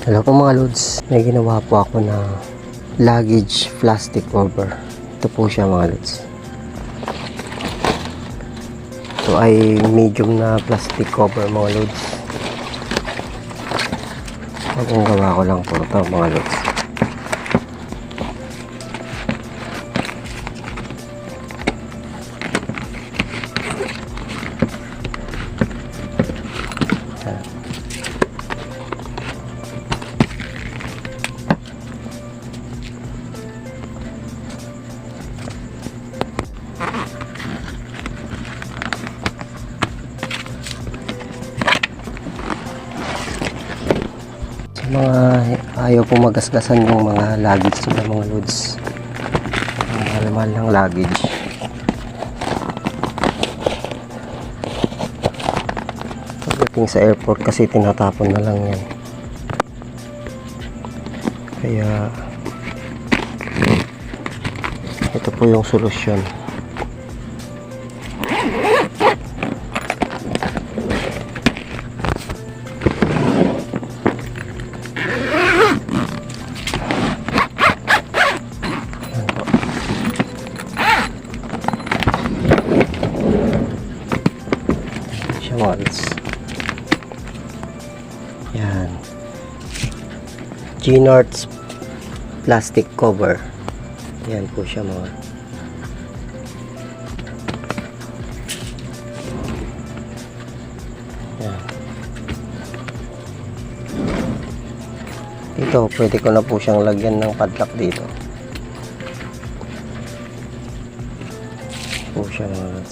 Hello po mga lods, may ginawa po ako na luggage plastic cover. Ito po siya mga lods. Ito ay medium na plastic cover mga lods. Ang gawa ko lang po ito mga lods. Mga ayaw po magasgasan yung mga luggage nila mga loads, mga laman ng luggage. Pagdating sa airport kasi tinatapon na lang yan, kaya ito po yung solusyon. Yan, G-North plastic cover. Yan po siya mga. Yan. Dito pwede ko na po siyang lagyan ng padlock dito. Po siya mga.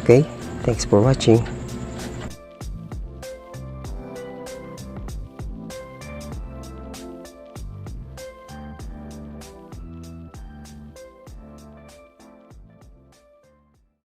Okay, thanks for watching.